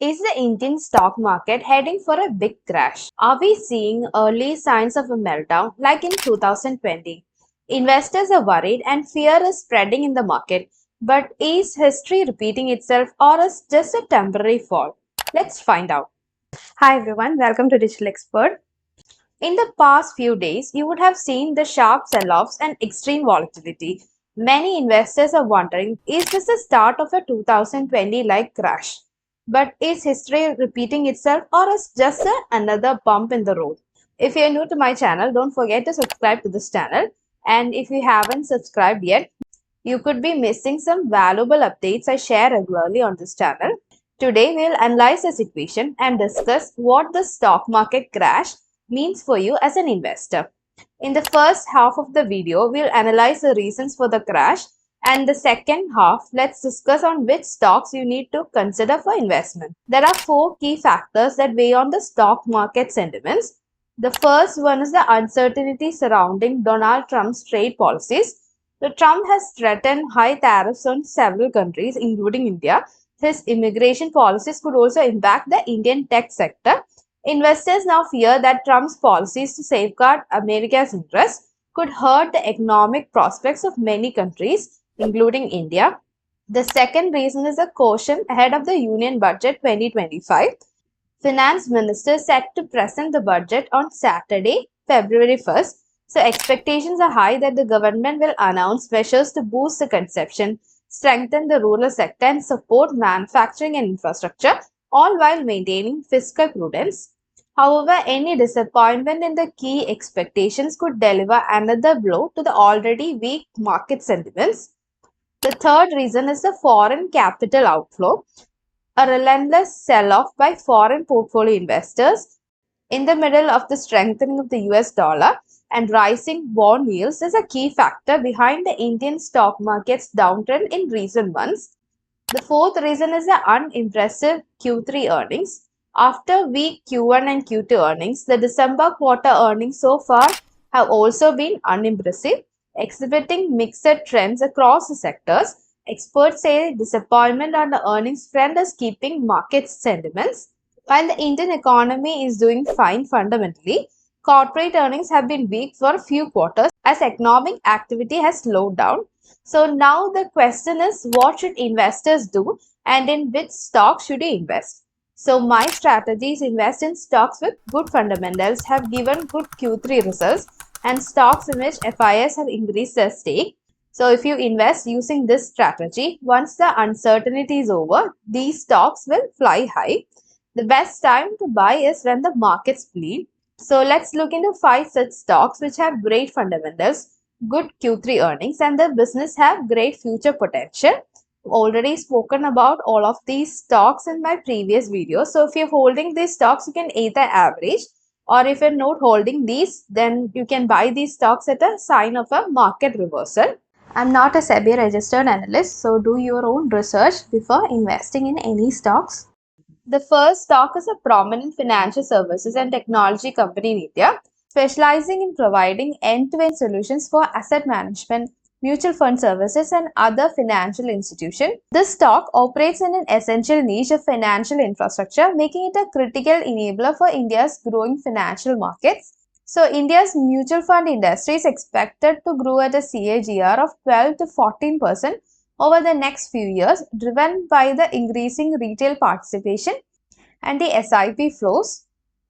Is the Indian stock market heading for a big crash? Are we seeing early signs of a meltdown like in 2020? Investors are worried and fear is spreading in the market. But is history repeating itself or is just a temporary fall? Let's find out. Hi everyone, welcome to Digital Expert. In the past few days, you would have seen the sharp sell-offs and extreme volatility. Many investors are wondering, is this the start of a 2020-like crash? But is history repeating itself or is just another bump in the road? If you are new to my channel, don't forget to subscribe to this channel. And if you haven't subscribed yet, you could be missing some valuable updates I share regularly on this channel. Today, we'll analyze the situation and discuss what the stock market crash means for you as an investor. In the first half of the video, we'll analyze the reasons for the crash, and the second half, let's discuss on which stocks you need to consider for investment. There are four key factors that weigh on the stock market sentiments. The first one is the uncertainty surrounding Donald Trump's trade policies. The Trump has threatened high tariffs on several countries, including India. His immigration policies could also impact the Indian tech sector. Investors now fear that Trump's policies to safeguard America's interests could hurt the economic prospects of many countries, including India. The second reason is a caution ahead of the Union Budget 2025. Finance Minister set to present the budget on Saturday, February 1st. So expectations are high that the government will announce measures to boost the consumption, strengthen the rural sector and support manufacturing and infrastructure, all while maintaining fiscal prudence. However, any disappointment in the key expectations could deliver another blow to the already weak market sentiments. The third reason is the foreign capital outflow. A relentless sell-off by foreign portfolio investors in the middle of the strengthening of the US dollar and rising bond yields is a key factor behind the Indian stock market's downtrend in recent months. The fourth reason is the unimpressive Q3 earnings. After weak Q1 and Q2 earnings, the December quarter earnings so far have also been unimpressive, exhibiting mixed trends across the sectors. Experts say disappointment on the earnings front is keeping market sentiments. While the Indian economy is doing fine fundamentally, corporate earnings have been weak for a few quarters as economic activity has slowed down. So now the question is, what should investors do and in which stocks should you invest? So my strategy is invest in stocks with good fundamentals, have given good Q3 results, and stocks in which FIS have increased their stake. So if you invest using this strategy, once the uncertainty is over, these stocks will fly high. The best time to buy is when the markets bleed. So let's look into 5 such stocks which have great fundamentals, good Q3 earnings, and the business have great future potential. I've already spoken about all of these stocks in my previous video. So if you're holding these stocks, you can either average, or if you're not holding these, then you can buy these stocks at a sign of a market reversal. I'm not a SEBI registered analyst, so do your own research before investing in any stocks. The first stock is a prominent financial services and technology company in India, specializing in providing end-to-end solutions for asset management, mutual fund services, and other financial institutions. This stock operates in an essential niche of financial infrastructure, making it a critical enabler for India's growing financial markets. So, India's mutual fund industry is expected to grow at a CAGR of 12 to 14% over the next few years, driven by the increasing retail participation and the SIP flows.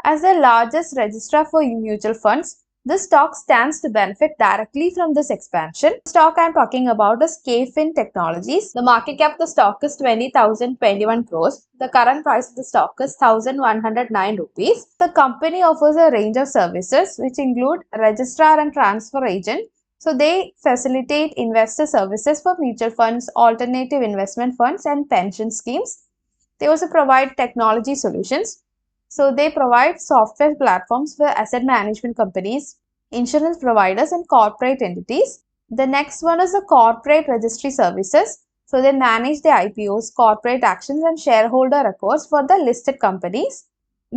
As the largest registrar for mutual funds, this stock stands to benefit directly from this expansion. The stock I'm talking about is KFin Technologies. The market cap of the stock is 20,021 crores. The current price of the stock is 1,109 rupees. The company offers a range of services which include registrar and transfer agent. So they facilitate investor services for mutual funds, alternative investment funds, and pension schemes. They also provide technology solutions. So they provide software platforms for asset management companies, insurance providers, and corporate entities. The next one is the corporate registry services. So they manage the IPOs, corporate actions, and shareholder records for the listed companies.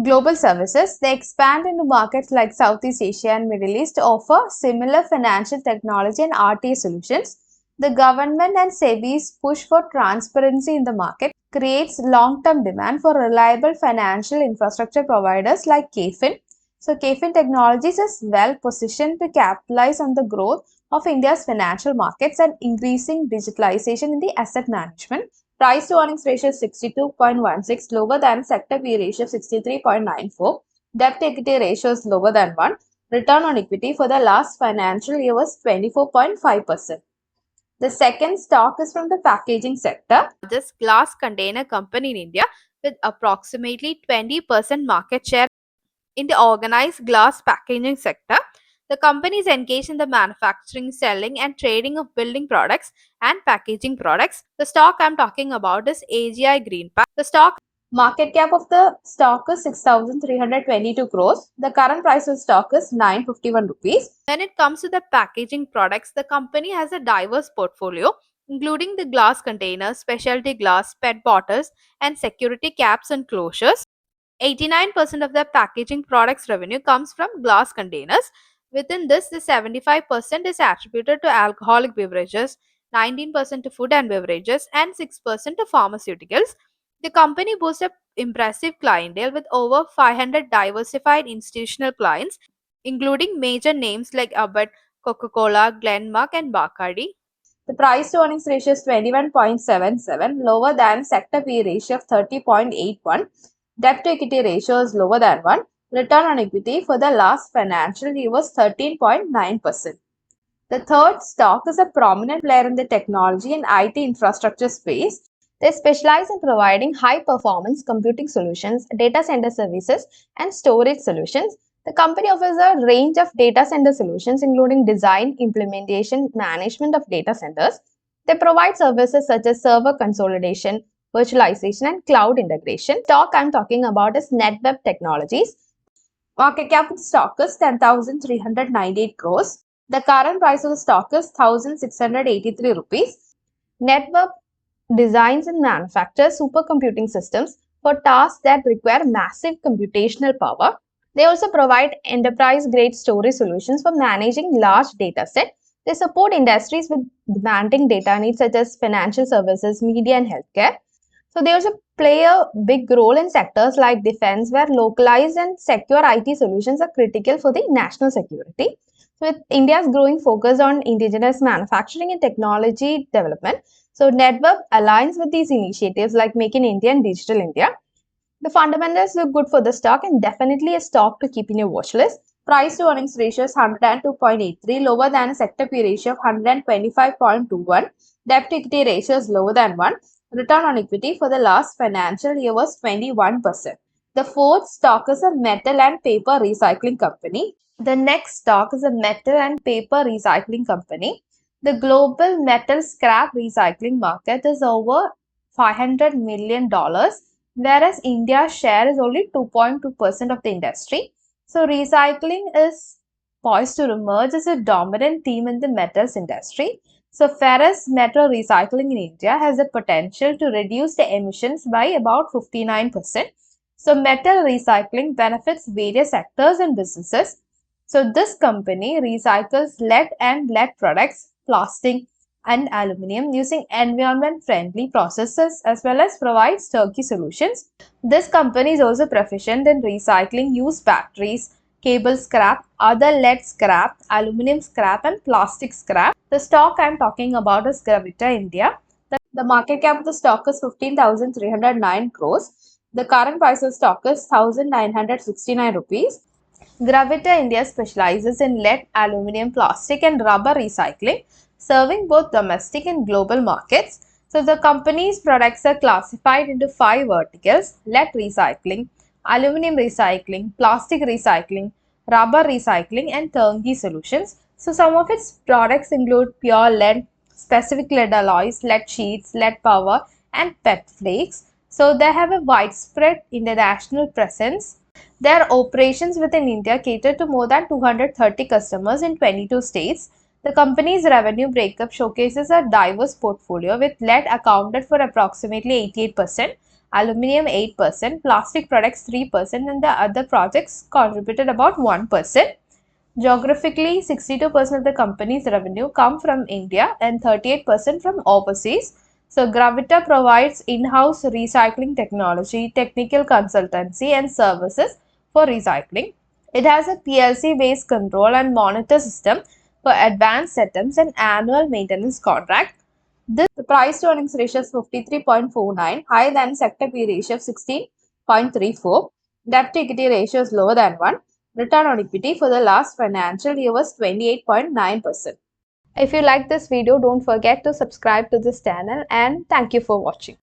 Global services, they expand into markets like Southeast Asia and Middle East to offer similar financial technology and RTA solutions. The government and SEBI's push for transparency in the market creates long-term demand for reliable financial infrastructure providers like KFin. So KFin Technologies is well positioned to capitalize on the growth of India's financial markets and increasing digitalization in the asset management. Price to earnings ratio is 62.16, lower than sector P ratio of 63.94. Debt to equity ratio is lower than 1. Return on equity for the last financial year was 24.5%. The second stock is from the packaging sector. This glass container company in India with approximately 20% market share in the organized glass packaging sector. The company is engaged in the manufacturing, selling, and trading of building products and packaging products. The stock I'm talking about is AGI Greenpack. The stock market cap of the stock is 6,322 crores. The current price of stock is 951 rupees. When it comes to the packaging products, the company has a diverse portfolio including the glass containers, specialty glass, PET bottles, and security caps and closures. 89% of the packaging products revenue comes from glass containers. Within this, the 75% is attributed to alcoholic beverages, 19% to food and beverages, and 6% to pharmaceuticals. The company boasts an impressive clientele with over 500 diversified institutional clients, including major names like Abbott, Coca-Cola, Glenmark, and Bacardi. The price to earnings ratio is 21.77, lower than sector P ratio of 30.81. Debt to equity ratio is lower than 1. Return on equity for the last financial year was 13.9%. The third stock is a prominent player in the technology and IT infrastructure space. They specialize in providing high performance computing solutions, data center services, and storage solutions. The company offers a range of data center solutions, including design, implementation, management of data centers. They provide services such as server consolidation, virtualization, and cloud integration. Stock I'm talking about is NetWeb Technologies. Market cap of the stock is 10,398 crores. The current price of the stock is 1,683 rupees. NetWeb designs and manufactures supercomputing systems for tasks that require massive computational power. They also provide enterprise-grade storage solutions for managing large data sets. They support industries with demanding data needs such as financial services, media, and healthcare. So they also play a big role in sectors like defense, where localized and secure IT solutions are critical for the national security. So with India's growing focus on indigenous manufacturing and technology development, so NetWeb aligns with these initiatives like Make in India and Digital India. The fundamentals look good for the stock and definitely a stock to keep in your watch list. Price to earnings ratio is 102.83, lower than a sector P ratio of 125.21. Debt to equity ratio is lower than 1. Return on equity for the last financial year was 21%. The fourth stock is a metal and paper recycling company. The next stock is a metal and paper recycling company. The global metal scrap recycling market is over $500 million, whereas India's share is only 2.2% of the industry. So recycling is poised to emerge as a dominant theme in the metals industry. So ferrous metal recycling in India has the potential to reduce the emissions by about 59%. So metal recycling benefits various sectors and businesses. So this company recycles lead and lead products, plastic, and aluminium using environment-friendly processes as well as provides turnkey solutions. This company is also proficient in recycling used batteries, cable scrap, other lead scrap, aluminium scrap, and plastic scrap. The stock I'm talking about is Gravita India. The market cap of the stock is 15,309 crores. The current price of stock is 1,969 rupees. Gravita India specializes in lead, aluminium, plastic, and rubber recycling, serving both domestic and global markets. So, the company's products are classified into 5 verticals: lead recycling, aluminium recycling, plastic recycling, rubber recycling, and turnkey solutions. So, some of its products include pure lead, specific lead alloys, lead sheets, lead power, and PET flakes. So, they have a widespread international presence. Their operations within India cater to more than 230 customers in 22 states. The company's revenue breakup showcases a diverse portfolio, with lead accounted for approximately 88%, aluminium 8%, plastic products 3%, and the other projects contributed about 1%. Geographically, 62% of the company's revenue come from India and 38% from overseas. So Gravita provides in-house recycling technology, technical consultancy and services for recycling. It has a PLC-based control and monitor system for advanced setups and annual maintenance contract. The price to earnings ratio is 53.49, higher than sector P ratio of 16.34. Debt to equity ratio is lower than 1. Return on equity for the last financial year was 28.9%. If you like this video, don't forget to subscribe to this channel and thank you for watching.